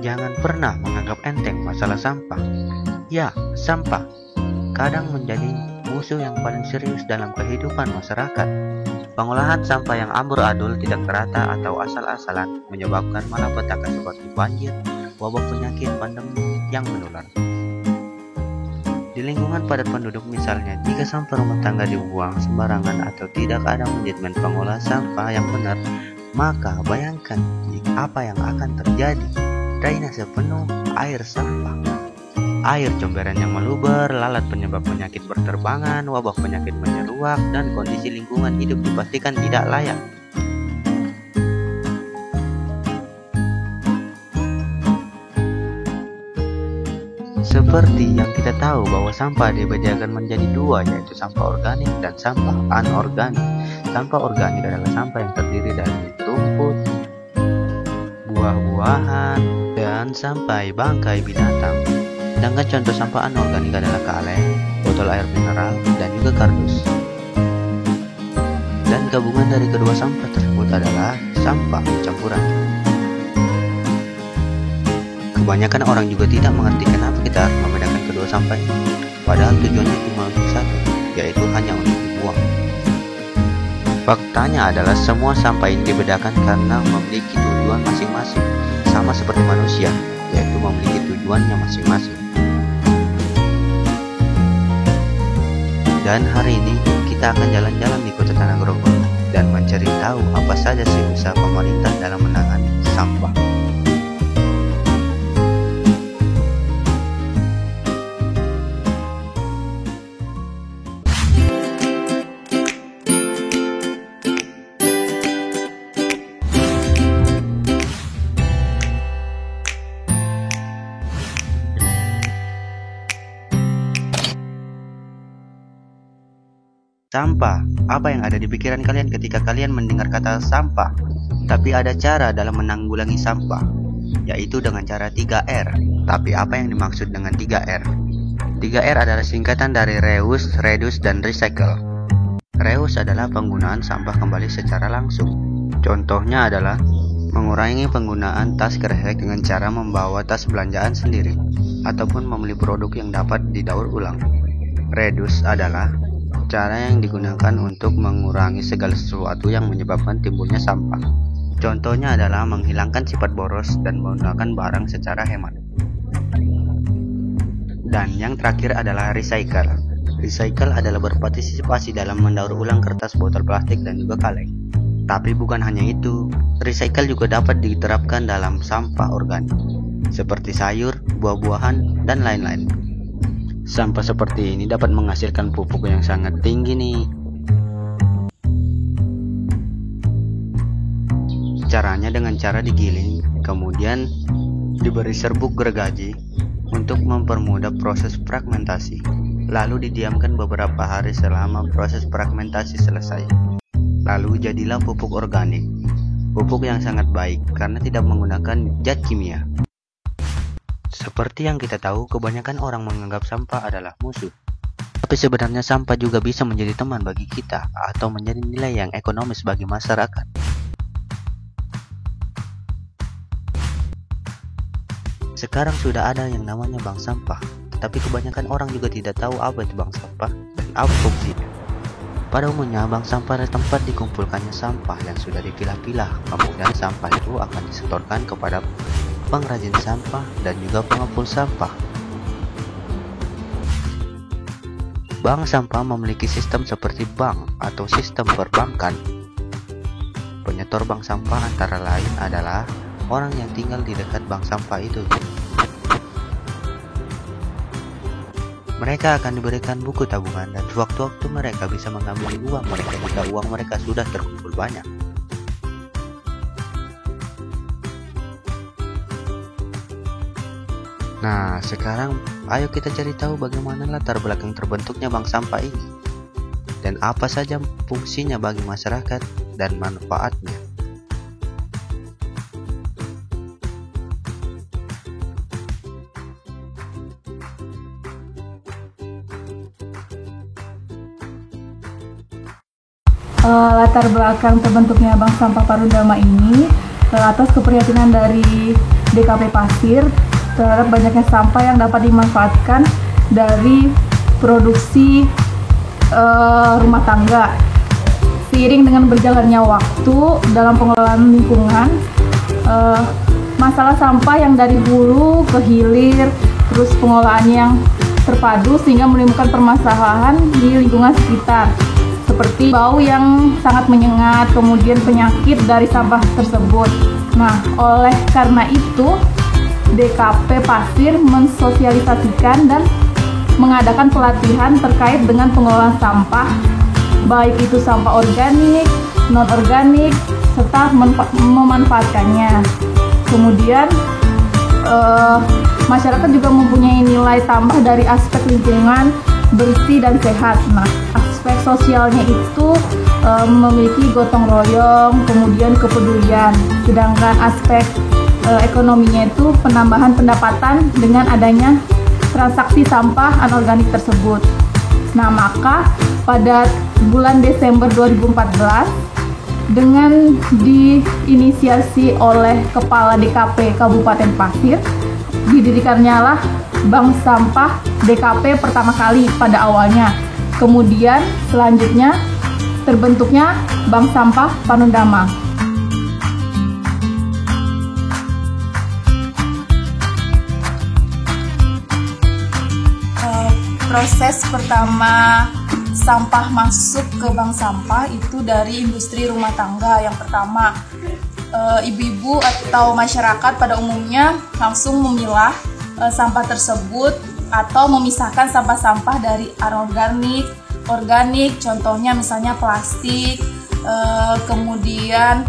Jangan pernah menganggap enteng masalah sampah. Ya, sampah kadang menjadi musuh yang paling serius dalam kehidupan masyarakat. Pengolahan sampah yang amburadul, tidak terata atau asal-asalan menyebabkan malapetaka seperti banjir, wabah penyakit, pandemi yang menular. Di lingkungan padat penduduk misalnya, jika sampah rumah tangga dibuang sembarangan atau tidak ada manajemen pengolah sampah yang benar, maka bayangkan apa yang akan terjadi. Drainase penuh air sampah, air comberan yang meluber, lalat penyebab penyakit berterbangan, wabah penyakit menyeruak, dan kondisi lingkungan hidup dipastikan tidak layak. Seperti yang kita tahu bahwa sampah dibedakan menjadi dua, yaitu sampah organik dan sampah anorganik. Sampah organik adalah sampah yang terdiri dari rumput, buah-buahan, dan sampai bangkai binatang. Sedangkan contoh sampah anorganik adalah kaleng, botol air mineral, dan juga kardus. Dan gabungan dari kedua sampah tersebut adalah sampah campuran. Kebanyakan orang juga tidak mengerti kenapa kita harus membedakan kedua sampah ini. Padahal tujuannya cuma untuk satu, yaitu hanya untuk dibuang. Faktanya adalah semua sampah ini dibedakan karena memiliki tujuan masing-masing, sama seperti manusia, yaitu memiliki tujuannya masing-masing. Dan hari ini kita akan jalan-jalan di Kota Tanah Grogol dan mencari tahu apa saja sih usaha pemerintah dalam menangani sampah. Sampah, apa yang ada di pikiran kalian ketika kalian mendengar kata sampah? Tapi ada cara dalam menanggulangi sampah, yaitu dengan cara 3R. Tapi apa yang dimaksud dengan 3R? 3R adalah singkatan dari reuse, reduce, dan recycle. Reuse adalah penggunaan sampah kembali secara langsung. Contohnya adalah mengurangi penggunaan tas kresek dengan cara membawa tas belanjaan sendiri, ataupun membeli produk yang dapat didaur ulang. Reduce adalah cara yang digunakan untuk mengurangi segala sesuatu yang menyebabkan timbulnya sampah. Contohnya adalah menghilangkan sifat boros dan menggunakan barang secara hemat. Dan yang terakhir adalah recycle. Recycle adalah berpartisipasi dalam mendaur ulang kertas, botol plastik, dan juga kaleng. Tapi bukan hanya itu, recycle juga dapat diterapkan dalam sampah organik, seperti sayur, buah-buahan, dan lain-lain. Sampah seperti ini dapat menghasilkan pupuk yang sangat tinggi nih. Caranya dengan cara digiling, kemudian diberi serbuk gergaji untuk mempermudah proses fragmentasi. Lalu didiamkan beberapa hari selama proses fragmentasi selesai. Lalu jadilah pupuk organik. Pupuk yang sangat baik karena tidak menggunakan zat kimia. Seperti yang kita tahu, kebanyakan orang menganggap sampah adalah musuh. Tapi sebenarnya sampah juga bisa menjadi teman bagi kita atau menjadi nilai yang ekonomis bagi masyarakat. Sekarang sudah ada yang namanya bank sampah, tapi kebanyakan orang juga tidak tahu apa itu bank sampah dan apa fungsinya. Pada umumnya, bank sampah adalah tempat dikumpulkannya sampah yang sudah dipilah-pilah. Kemudian sampah itu akan disetorkan kepada pengrajin sampah dan juga pengepul sampah. Bank sampah memiliki sistem seperti bank atau sistem perbankan. Penyetor bank sampah antara lain adalah orang yang tinggal di dekat bank sampah itu. Mereka akan diberikan buku tabungan dan sewaktu-waktu mereka bisa mengambil uang mereka jika uang mereka sudah terkumpul banyak. Nah, sekarang ayo kita cari tahu bagaimana latar belakang terbentuknya bank sampah ini dan apa saja fungsinya bagi masyarakat dan manfaatnya. Latar belakang terbentuknya Bank Sampah Parundama ini atas keprihatinan dari DKP Pasir terhadap banyaknya sampah yang dapat dimanfaatkan dari produksi rumah tangga. Seiring dengan berjalannya waktu dalam pengelolaan lingkungan, masalah sampah yang dari hulu ke hilir, terus pengelolaan yang terpadu sehingga menimbulkan permasalahan di lingkungan sekitar, seperti bau yang sangat menyengat, kemudian penyakit dari sampah tersebut. Nah, oleh karena itu, DKP Pasir mensosialisasikan dan mengadakan pelatihan terkait dengan pengelolaan sampah, baik itu sampah organik, non-organik, serta memanfaatkannya. Kemudian masyarakat juga mempunyai nilai tambah dari aspek lingkungan bersih dan sehat. Nah, aspek sosialnya itu memiliki gotong royong, kemudian kepedulian. Sedangkan aspek ekonominya itu penambahan pendapatan dengan adanya transaksi sampah anorganik tersebut. Nah, maka pada bulan Desember 2014 dengan diinisiasi oleh Kepala DKP Kabupaten Pasir, didirikannya lah Bank Sampah DKP pertama kali pada awalnya. Kemudian selanjutnya terbentuknya Bank Sampah Panundama. Proses pertama sampah masuk ke bank sampah itu dari industri rumah tangga. Yang pertama, ibu-ibu atau masyarakat pada umumnya langsung memilah sampah tersebut atau memisahkan sampah-sampah dari anorganik, organik, contohnya misalnya plastik, kemudian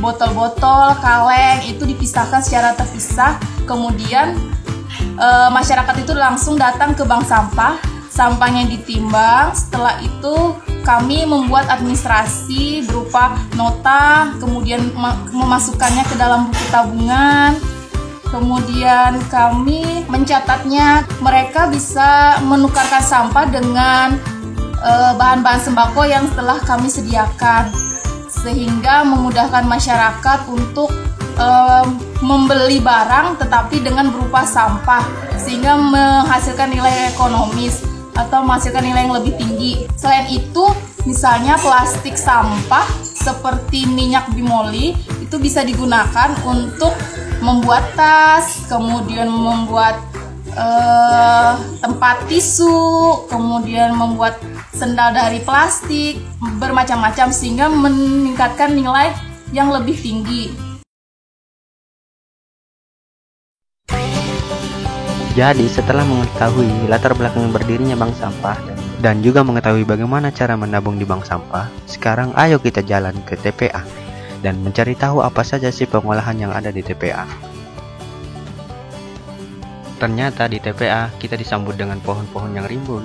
botol-botol, kaleng, itu dipisahkan secara terpisah. Kemudian masyarakat itu langsung datang ke bank sampah, sampahnya ditimbang. Setelah itu kami membuat administrasi berupa nota, kemudian memasukkannya ke dalam buku tabungan, kemudian kami mencatatnya. Mereka bisa menukarkan sampah dengan bahan-bahan sembako yang telah kami sediakan, sehingga memudahkan masyarakat untuk membeli barang tetapi dengan berupa sampah, sehingga menghasilkan nilai ekonomis atau menghasilkan nilai yang lebih tinggi. Selain itu, misalnya plastik sampah seperti minyak bimoli itu bisa digunakan untuk membuat tas, kemudian membuat tempat tisu, kemudian membuat sendal dari plastik, bermacam-macam, sehingga meningkatkan nilai yang lebih tinggi. Jadi setelah mengetahui latar belakang berdirinya bank sampah dan juga mengetahui bagaimana cara menabung di bank sampah, sekarang ayo kita jalan ke TPA dan mencari tahu apa saja sih pengolahan yang ada di TPA. Ternyata di TPA kita disambut dengan pohon-pohon yang rimbun,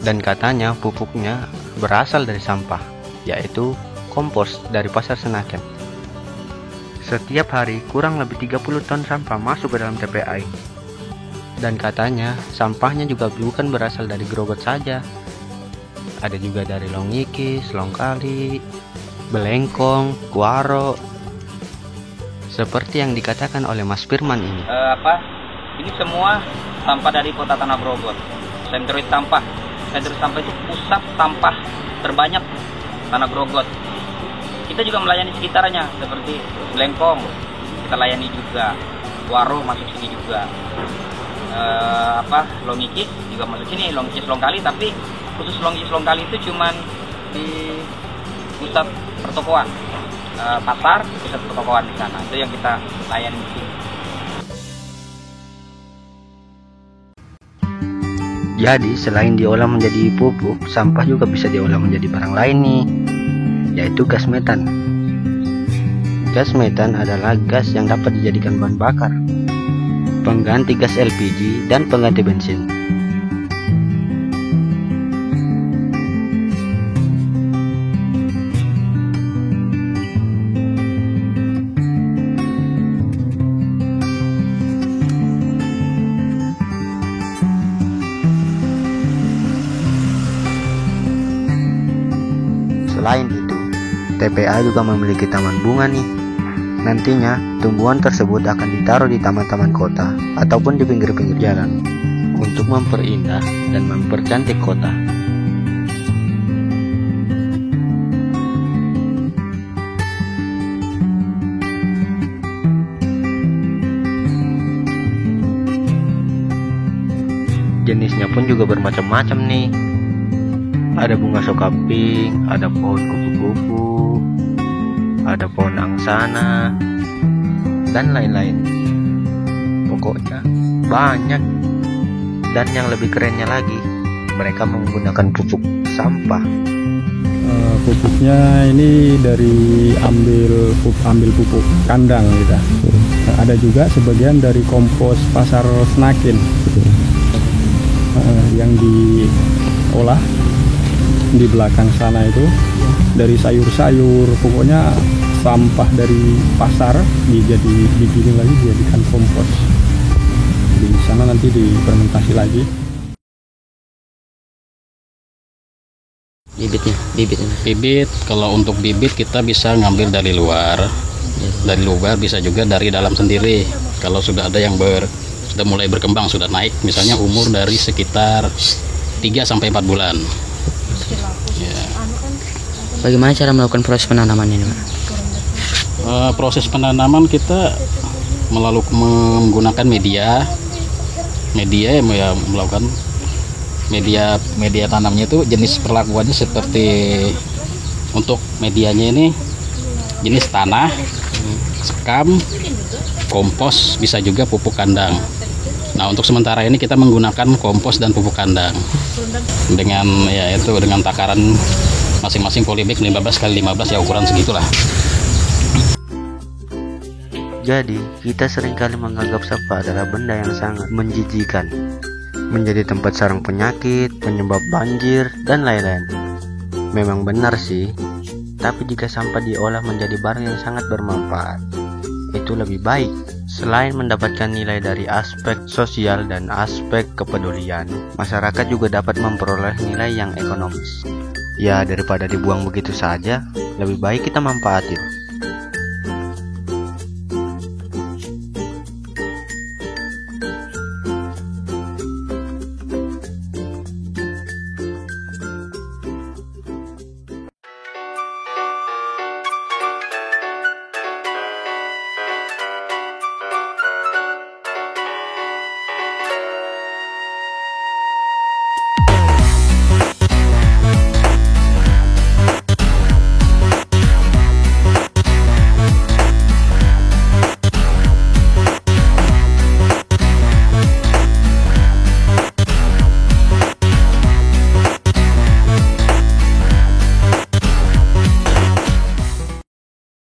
dan katanya pupuknya berasal dari sampah, yaitu kompos dari Pasar Senaken. Setiap hari kurang lebih 30 ton sampah masuk ke dalam TPA ini. Dan katanya sampahnya juga bukan berasal dari Grogot saja, ada juga dari Longikis, Longkali, Belengkong, Kuaro, seperti yang dikatakan oleh Mas Firman ini. Ini semua sampah dari kota Tanah Grogot. Sentroid sampah itu pusat sampah terbanyak Tanah Grogot. Kita juga melayani sekitarnya seperti Belengkong, kita layani juga. Kuaro masuk sini juga. Longikis juga masuk sini, Longikis Longkali, tapi khusus Longikis Longkali itu cuman di pusat pertokoan, pasar, pusat pertokoan di sana, itu yang kita layani di sini. Jadi selain diolah menjadi pupuk, sampah juga bisa diolah menjadi barang lain nih, yaitu gas metan. Gas metan adalah gas yang dapat dijadikan bahan bakar, pengganti gas LPG dan pengganti bensin. Selain itu, TPA juga memiliki taman bunga nih, Nantinya, tumbuhan tersebut akan ditaruh di taman-taman kota ataupun di pinggir-pinggir jalan untuk memperindah dan mempercantik kota. Jenisnya pun juga bermacam-macam nih. Ada bunga sokaping, ada pohon kupu-kupu, ada pohon angsana, dan lain-lain. Pokoknya banyak. Dan yang lebih kerennya lagi, mereka menggunakan pupuk sampah. Pupuknya ini dari ambil pupuk kandang gitu. Ada juga sebagian dari kompos pasar Senakin yang diolah di belakang sana itu dari sayur-sayur. Pokoknya sampah dari pasar digiling lagi dijadikan kompos. Di sana nanti difermentasi lagi. Bibit, kalau untuk bibit kita bisa ngambil dari luar. Dari luar bisa juga dari dalam sendiri. Kalau sudah ada yang sudah mulai berkembang, sudah naik, misalnya umur dari sekitar 3-4 bulan. Ya. Bagaimana cara melakukan proses penanaman ini, Pak? Proses penanaman kita menggunakan media yang melakukan media tanamnya itu jenis perlakuannya seperti untuk medianya ini jenis tanah, sekam, kompos, bisa juga pupuk kandang. Nah, untuk sementara ini kita menggunakan kompos dan pupuk kandang dengan takaran masing-masing polybag 15x15 ya, ukuran segitulah. Jadi, kita seringkali menganggap sampah adalah benda yang sangat menjijikan, menjadi tempat sarang penyakit, penyebab banjir, dan lain-lain. Memang benar sih, tapi jika sampah diolah menjadi barang yang sangat bermanfaat, itu lebih baik. Selain mendapatkan nilai dari aspek sosial dan aspek kepedulian, masyarakat juga dapat memperoleh nilai yang ekonomis. Ya, daripada dibuang begitu saja, lebih baik kita manfaatin.